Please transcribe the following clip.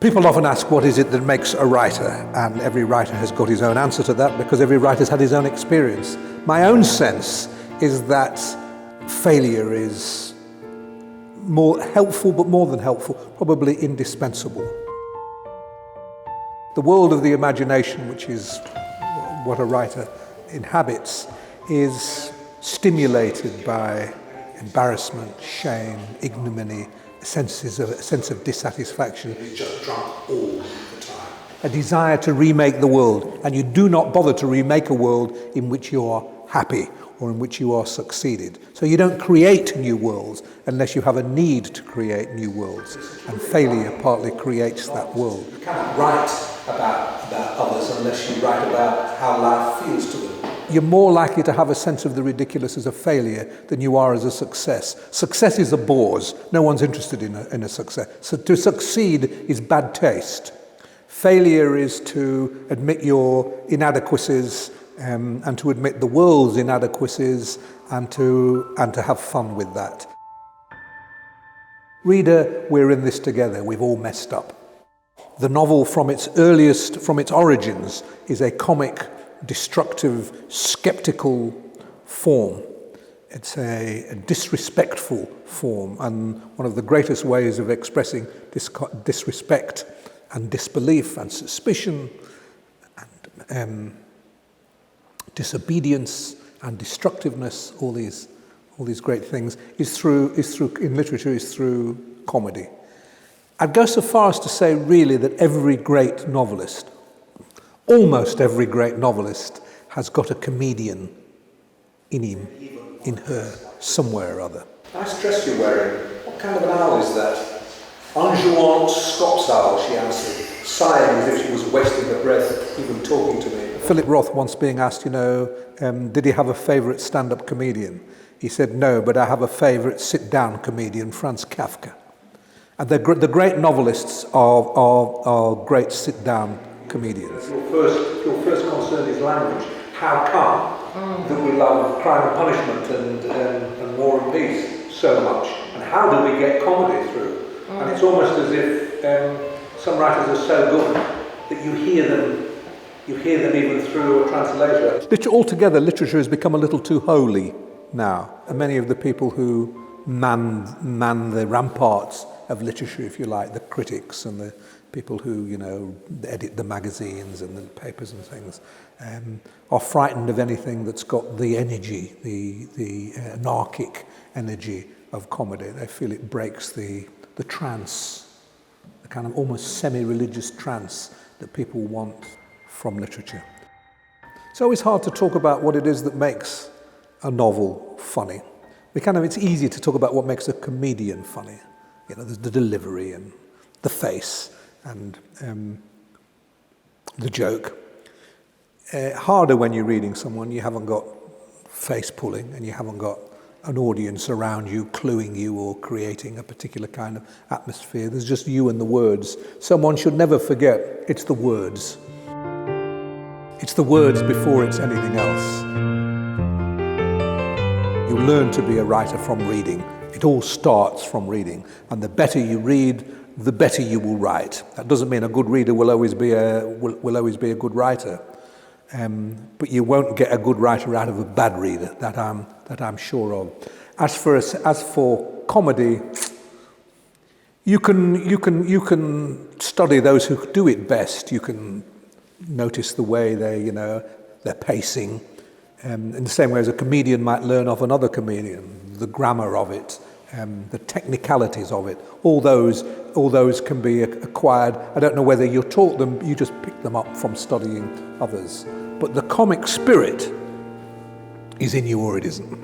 People often ask, what is it that makes a writer? And every writer has got his own answer to that because every writer's had his own experience. My own sense is that failure is more helpful, but more than helpful, probably indispensable. The world of the imagination, which is what a writer inhabits, is stimulated by embarrassment, shame, ignominy, a sense of dissatisfaction. He's just drunk all the time. A desire to remake the world, and you do not bother to remake a world in which you are happy or in which you are succeeded. So you don't create new worlds unless you have a need to create new worlds, and failure partly creates that world. You can't write about others unless you write about how life feels to them. You're more likely to have a sense of the ridiculous as a failure than you are as a success. Success is a bores. No one's interested in a success. So to succeed is bad taste. Failure is to admit your inadequacies and to admit the world's inadequacies and to have fun with that. Reader, we're in this together. We've all messed up. The novel from its origins, is a comic, destructive, skeptical form. It's a disrespectful form, and one of the greatest ways of expressing disrespect and disbelief and suspicion and disobedience and destructiveness, all these great things, is through comedy. I'd go so far as to say, really, that every great novelist, almost every great novelist, has got a comedian in him, in her, somewhere or other. Nice dress you're wearing. What kind of an owl is that? Anjouan Scots owl, she answered, sighing as if she was wasting her breath, even talking to me. Philip Roth once being asked, did he have a favourite stand-up comedian? He said, no, but I have a favourite sit-down comedian, Franz Kafka. And the great novelists are great sit-down comedians. Your first concern is language. How come that we love Crime and Punishment and War and Peace so much? And how do we get comedy through? And it's almost as if some writers are so good that you hear them even through a translator. Altogether, literature has become a little too holy now. And many of the people who man the ramparts of literature, if you like, the critics and the people who, edit the magazines and the papers and things, are frightened of anything that's got the energy, the anarchic energy of comedy. They feel it breaks the trance, the kind of almost semi-religious trance that people want from literature. It's always hard to talk about what it is that makes a novel funny. It's easy to talk about what makes a comedian funny. There's the delivery and the face and the joke. Harder when you're reading someone, you haven't got face pulling and you haven't got an audience around you cluing you or creating a particular kind of atmosphere. There's just you and the words. Someone should never forget, it's the words. It's the words before it's anything else. You learn to be a writer from reading. It all starts from reading. And the better you read, the better you will write. That doesn't mean a good reader will always be a good writer. But you won't get a good writer out of a bad reader, that I'm sure of. As for comedy, you can study those who do it best. You can notice the way they're pacing. In the same way as a comedian might learn off another comedian, the grammar of it, the technicalities of it, all those can be acquired. I don't know whether you're taught them, you just pick them up from studying others. But the comic spirit is in you or it isn't.